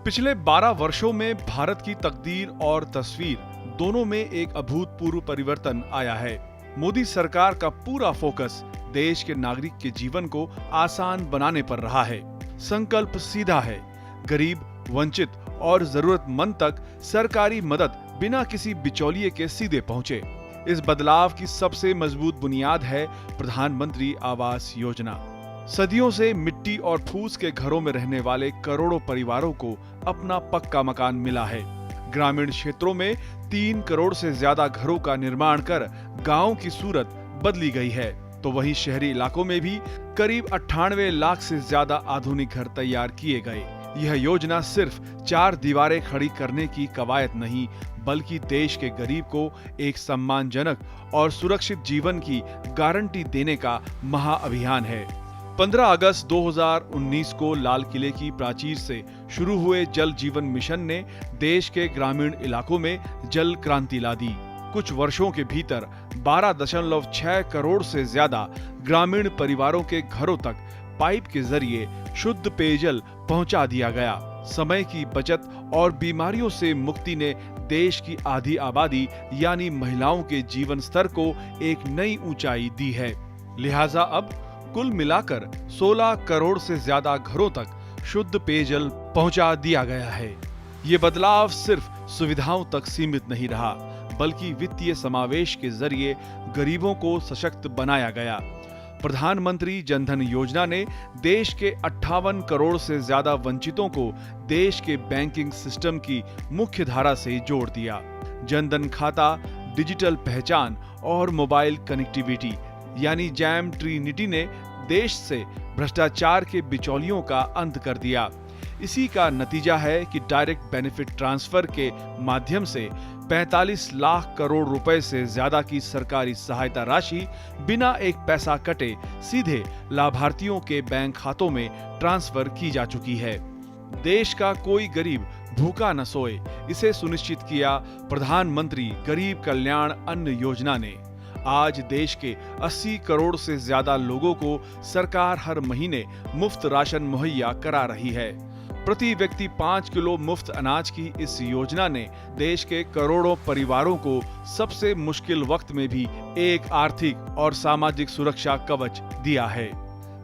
पिछले 12 वर्षों में भारत की तकदीर और तस्वीर दोनों में एक अभूतपूर्व परिवर्तन आया है। मोदी सरकार का पूरा फोकस देश के नागरिक के जीवन को आसान बनाने पर रहा है। संकल्प सीधा है, गरीब, वंचित और जरूरतमंद तक सरकारी मदद बिना किसी बिचौलिए के सीधे पहुंचे। इस बदलाव की सबसे मजबूत बुनियाद है प्रधानमंत्री आवास योजना। सदियों से मिट्टी और फूस के घरों में रहने वाले करोड़ों परिवारों को अपना पक्का मकान मिला है। ग्रामीण क्षेत्रों में 3 करोड़ से ज्यादा घरों का निर्माण कर गांव की सूरत बदली गई है, तो वहीं शहरी इलाकों में भी करीब 98 लाख से ज्यादा आधुनिक घर तैयार किए गए। यह योजना सिर्फ 4 दीवारें खड़ी करने की कवायद नहीं, बल्कि देश के गरीब को एक सम्मानजनक और सुरक्षित जीवन की गारंटी देने का महाअभियान है। 15 अगस्त 2019 को लाल किले की प्राचीर से शुरू हुए जल जीवन मिशन ने देश के ग्रामीण इलाकों में जल क्रांति ला दी। कुछ वर्षों के भीतर 12.6 करोड़ से ज्यादा ग्रामीण परिवारों के घरों तक पाइप के जरिए शुद्ध पेयजल पहुंचा दिया गया। समय की बचत और बीमारियों से मुक्ति ने देश की आधी आबादी यानी महिलाओं के जीवन स्तर को एक नई ऊंचाई दी है। लिहाजा अब कुल मिलाकर 16 करोड़ से ज्यादा घरों तक शुद्ध पेयजल पहुंचा दिया गया है। ये बदलाव सिर्फ सुविधाओं तक सीमित नहीं रहा, बल्कि वित्तीय समावेश के जरिए गरीबों को सशक्त बनाया गया। प्रधानमंत्री जनधन योजना ने देश के 58 करोड़ से ज्यादा वंचितों को देश के बैंकिंग सिस्टम की मुख्य धारा से जोड़ दिया। जनधन खाता, डिजिटल पहचान और मोबाइल कनेक्टिविटी यानी जैम ट्रिनिटी ने देश से भ्रष्टाचार के बिचौलियों का अंत कर दिया। इसी का नतीजा है कि डायरेक्ट बेनिफिट ट्रांसफर के माध्यम से 45 लाख करोड़ रुपए से ज्यादा की सरकारी सहायता राशि बिना एक पैसा कटे सीधे लाभार्थियों के बैंक खातों में ट्रांसफर की जा चुकी है। देश का कोई गरीब भूखा न सोए, इसे सुनिश्चित किया प्रधानमंत्री गरीब कल्याण अन्न योजना ने। आज देश के 80 करोड़ से ज्यादा लोगों को सरकार हर महीने मुफ्त राशन मुहैया करा रही है। प्रति व्यक्ति 5 किलो मुफ्त अनाज की इस योजना ने देश के करोड़ों परिवारों को सबसे मुश्किल वक्त में भी एक आर्थिक और सामाजिक सुरक्षा कवच दिया है।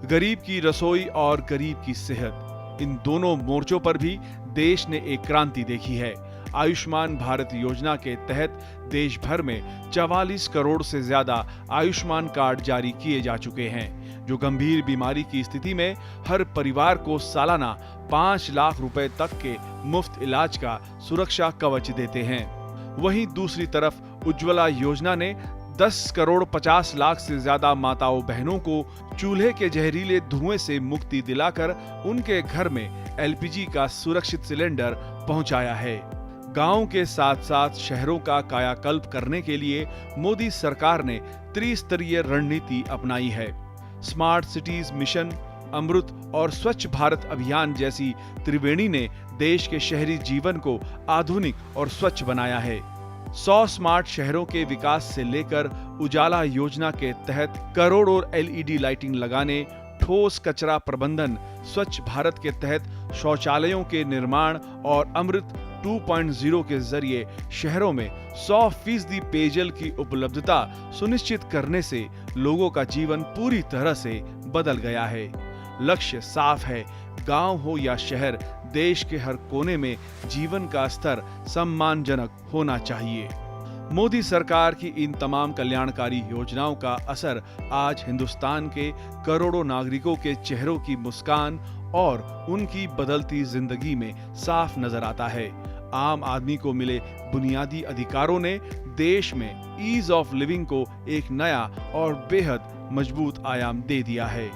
गरीब की रसोई और गरीब की सेहत, इन दोनों मोर्चों पर भी देश ने एक क्रांति देखी है। आयुष्मान भारत योजना के तहत देश भर में 44 करोड़ से ज्यादा आयुष्मान कार्ड जारी किए जा चुके हैं, जो गंभीर बीमारी की स्थिति में हर परिवार को सालाना 5 लाख रुपए तक के मुफ्त इलाज का सुरक्षा कवच देते हैं। वहीं दूसरी तरफ उज्ज्वला योजना ने 10 करोड़ 50 लाख से ज्यादा माताओं बहनों को चूल्हे के जहरीले धुएं से मुक्ति दिलाकर उनके घर में एलपीजी का सुरक्षित सिलेंडर पहुंचाया है। गांव के साथ साथ शहरों का कायाकल्प करने के लिए मोदी सरकार ने त्रिस्तरीय रणनीति अपनाई है। स्मार्ट सिटीज मिशन, अमृत और स्वच्छ भारत अभियान जैसी त्रिवेणी ने देश के शहरी जीवन को आधुनिक और स्वच्छ बनाया है। 100 स्मार्ट शहरों के विकास से लेकर उजाला योजना के तहत करोड़ों एलईडी लाइटिंग लगाने, ठोस कचरा प्रबंधन, स्वच्छ भारत के तहत शौचालयों के निर्माण और अमृत 2.0 के जरिए शहरों में 100% पेयजल की उपलब्धता सुनिश्चित करने से लोगों का जीवन पूरी तरह से बदल गया है। लक्ष्य साफ है, गांव हो या शहर, देश के हर कोने में जीवन का स्तर सम्मानजनक होना चाहिए। मोदी सरकार की इन तमाम कल्याणकारी योजनाओं का असर आज हिंदुस्तान के करोड़ों नागरिकों के चेहरों की मुस्कान और उनकी बदलती जिंदगी में साफ नजर आता है। आम आदमी को मिले बुनियादी अधिकारों ने देश में ईज ऑफ लिविंग को एक नया और बेहद मजबूत आयाम दे दिया है।